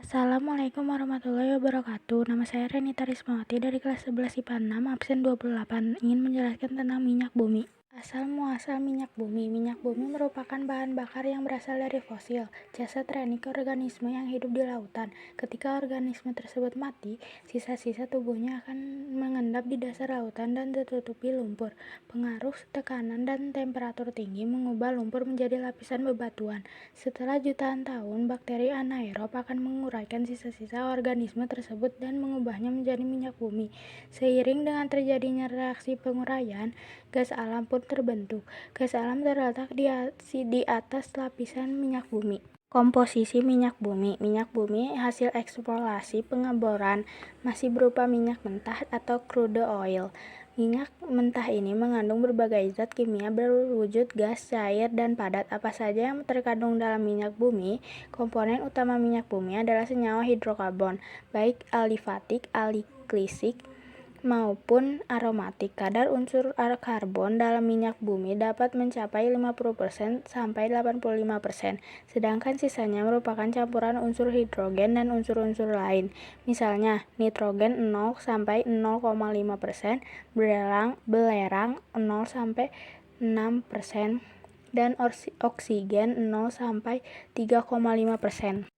Assalamualaikum warahmatullahi wabarakatuh. Nama saya Renita Rismawati dari kelas 11 IPA 6, absen 28. Ingin menjelaskan tentang minyak bumi. Asal muasal minyak bumi. Minyak bumi merupakan bahan bakar yang berasal dari fosil, jasad renik organisme yang hidup di lautan. Ketika organisme tersebut mati, sisa-sisa tubuhnya akan mengendap di dasar lautan dan tertutupi lumpur. Pengaruh tekanan dan temperatur tinggi mengubah lumpur menjadi lapisan bebatuan. Setelah jutaan tahun, bakteri anaerob akan menguraikan sisa-sisa organisme tersebut dan mengubahnya menjadi minyak bumi. Seiring dengan terjadinya reaksi penguraian, gas alam pun terbentuk. Gas alam terletak di atas lapisan minyak bumi. Komposisi minyak bumi. Minyak bumi hasil eksplorasi pengeboran masih berupa minyak mentah atau crude oil. Minyak mentah ini mengandung berbagai zat kimia berwujud gas, cair, dan padat. Apa saja yang terkandung dalam minyak bumi? Komponen utama minyak bumi adalah senyawa hidrokarbon, baik alifatik, aliklisik, maupun aromatik. Kadar unsur karbon dalam minyak bumi dapat mencapai 50% sampai 85%, sedangkan sisanya merupakan campuran unsur hidrogen dan unsur-unsur lain. Misalnya, nitrogen 0 sampai 0,5%, belerang 0 sampai 6%, dan oksigen 0 sampai 3,5%.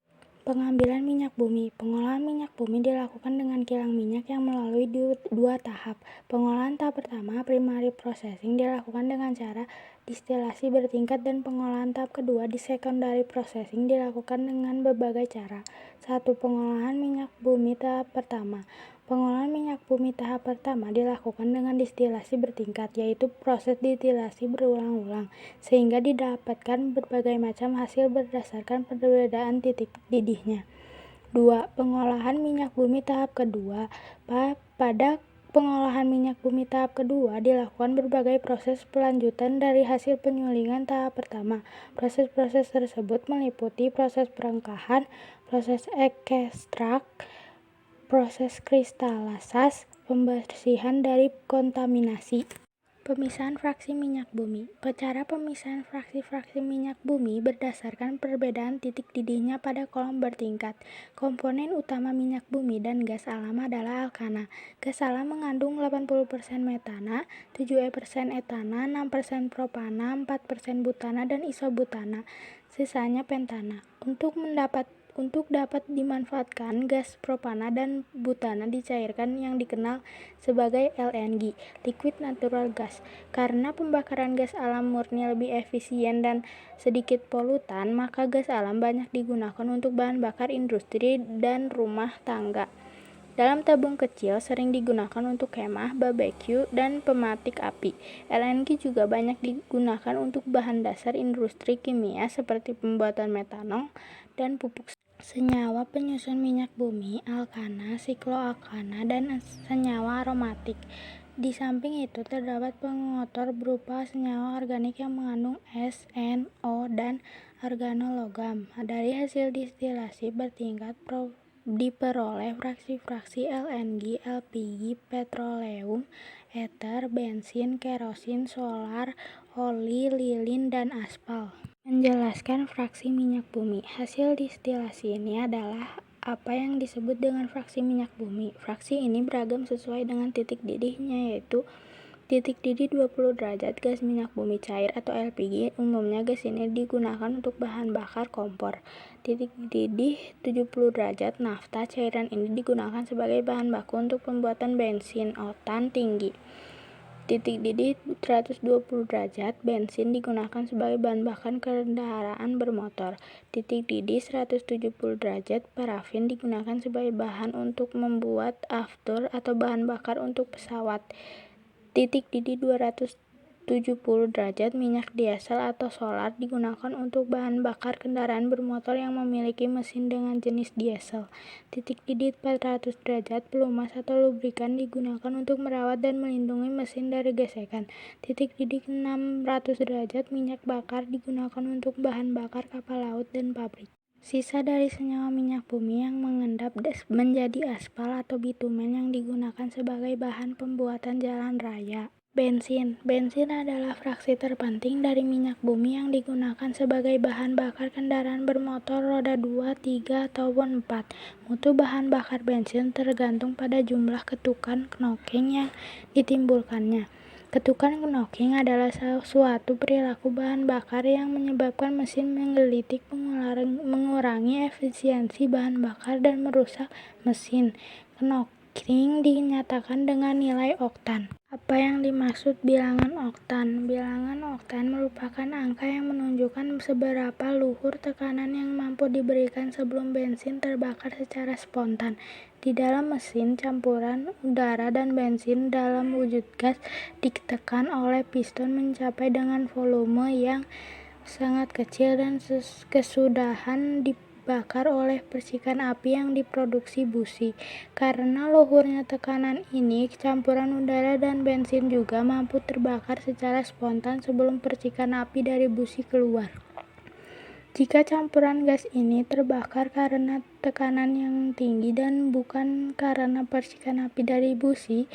Pengambilan minyak bumi. Pengolahan minyak bumi dilakukan dengan kilang minyak yang melalui dua tahap. Pengolahan tahap pertama, primary processing, dilakukan dengan cara distilasi bertingkat, dan pengolahan tahap kedua, di secondary processing, dilakukan dengan berbagai cara. 1. Pengolahan minyak bumi tahap pertama. Pengolahan minyak bumi tahap pertama dilakukan dengan distilasi bertingkat, yaitu proses distilasi berulang-ulang, sehingga didapatkan berbagai macam hasil berdasarkan perbedaan titik didihnya. 2. Pengolahan minyak bumi tahap kedua. Pada pengolahan minyak bumi tahap kedua dilakukan berbagai proses pelanjutan dari hasil penyulingan tahap pertama. Proses-proses tersebut meliputi proses perengkahan, proses ekstrak, proses kristalase, pembersihan dari kontaminasi. Pemisahan fraksi minyak bumi. Cara pemisahan fraksi-fraksi minyak bumi berdasarkan perbedaan titik didihnya pada kolom bertingkat. Komponen utama minyak bumi dan gas alam adalah alkana. Gas alam mengandung 80% metana, 7% etana, 6% propana, 4% butana, dan isobutana. Sisanya pentana. Untuk dapat dimanfaatkan, gas propana dan butana dicairkan yang dikenal sebagai LNG, liquid natural gas. Karena pembakaran gas alam murni lebih efisien dan sedikit polutan, maka gas alam banyak digunakan untuk bahan bakar industri dan rumah tangga. Dalam tabung kecil sering digunakan untuk kemah, barbecue, dan pematik api. LNG juga banyak digunakan untuk bahan dasar industri kimia seperti pembuatan metanol dan pupuk. Senyawa penyusun minyak bumi, alkana, sikloalkana, dan senyawa aromatik. Di samping itu terdapat pengotor berupa senyawa organik yang mengandung S, N, O, dan organologam. Dari hasil distilasi bertingkat diperoleh fraksi-fraksi LNG, LPG, petroleum, ether, bensin, kerosin, solar, oli, lilin, dan aspal. Menjelaskan fraksi minyak bumi. Hasil distilasi ini adalah apa yang disebut dengan fraksi minyak bumi. Fraksi ini beragam sesuai dengan titik didihnya, yaitu titik didih 20 derajat gas minyak bumi cair atau LPG. Umumnya gas ini digunakan untuk bahan bakar kompor. Titik didih 70 derajat nafta. Cairan ini digunakan sebagai bahan baku untuk pembuatan bensin oktan tinggi. Titik didih 120 derajat, bensin digunakan sebagai bahan bakar kendaraan bermotor. Titik didih 170 derajat, parafin digunakan sebagai bahan untuk membuat aftur atau bahan bakar untuk pesawat. Titik didih 270 derajat, minyak diesel atau solar digunakan untuk bahan bakar kendaraan bermotor yang memiliki mesin dengan jenis diesel. Titik didih 400 derajat, pelumas atau lubrikan digunakan untuk merawat dan melindungi mesin dari gesekan. Titik didih 600 derajat, minyak bakar digunakan untuk bahan bakar kapal laut dan pabrik. Sisa dari senyawa minyak bumi yang mengendap menjadi aspal atau bitumen yang digunakan sebagai bahan pembuatan jalan raya. Bensin. Bensin adalah fraksi terpenting dari minyak bumi yang digunakan sebagai bahan bakar kendaraan bermotor roda 2, 3, ataupun 4. Mutu bahan bakar bensin tergantung pada jumlah ketukan knocking yang ditimbulkannya. Ketukan knocking adalah suatu perilaku bahan bakar yang menyebabkan mesin menggelitik, mengurangi efisiensi bahan bakar, dan merusak mesin. Knocking dinyatakan dengan nilai oktan. Apa yang dimaksud bilangan oktan? Bilangan oktan merupakan angka yang menunjukkan seberapa luhur tekanan yang mampu diberikan sebelum bensin terbakar secara spontan. Di dalam mesin, campuran udara dan bensin dalam wujud gas ditekan oleh piston mencapai dengan volume yang sangat kecil dan kesudahan dibakar oleh percikan api yang diproduksi busi. Karena luhurnya tekanan ini, campuran udara dan bensin juga mampu terbakar secara spontan sebelum percikan api dari busi keluar. Jika campuran gas ini terbakar karena tekanan yang tinggi dan bukan karena percikan api dari busi,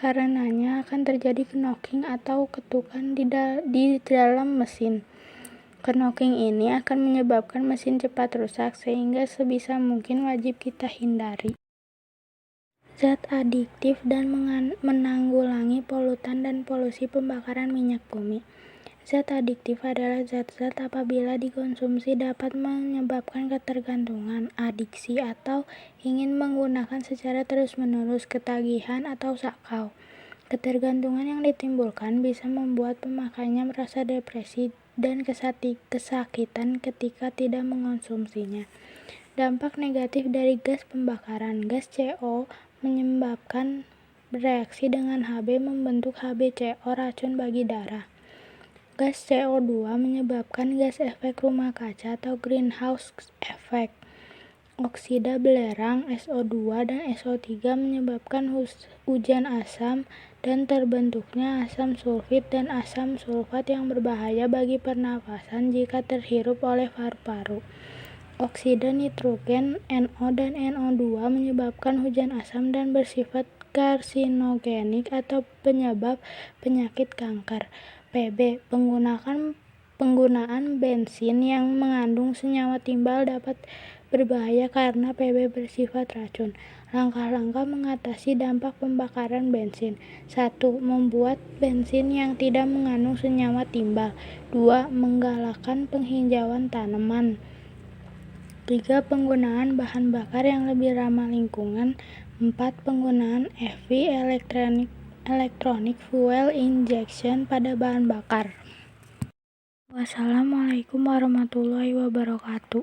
karenanya akan terjadi knocking atau ketukan di dalam mesin. Knocking ini akan menyebabkan mesin cepat rusak, sehingga sebisa mungkin wajib kita hindari. Zat adiktif dan menanggulangi polutan dan polusi pembakaran minyak bumi. Zat adiktif adalah zat-zat apabila dikonsumsi dapat menyebabkan ketergantungan, adiksi, atau ingin menggunakan secara terus-menerus, ketagihan, atau sakau. Ketergantungan yang ditimbulkan bisa membuat pemakainya merasa depresi dan kesakitan ketika tidak mengonsumsinya. Dampak negatif dari gas pembakaran. Gas CO menyebabkan bereaksi dengan Hb membentuk HbCO, racun bagi darah. Gas CO2 menyebabkan gas efek rumah kaca atau greenhouse effect. Oksida belerang SO2 dan SO3 menyebabkan hujan asam dan terbentuknya asam sulfit dan asam sulfat yang berbahaya bagi pernafasan jika terhirup oleh paru-paru. Oksida nitrogen NO dan NO2 menyebabkan hujan asam dan bersifat karsinogenik atau penyebab penyakit kanker. PB. Penggunaan bensin yang mengandung senyawa timbal dapat berbahaya karena PB bersifat racun. Langkah-langkah mengatasi dampak pembakaran bensin. 1. Membuat bensin yang tidak mengandung senyawa timbal. 2. Menggalakkan penghijauan tanaman. 3. Penggunaan bahan bakar yang lebih ramah lingkungan. 4. Penggunaan EV electronic fuel injection pada bahan bakar. Wassalamualaikum warahmatullahi wabarakatuh.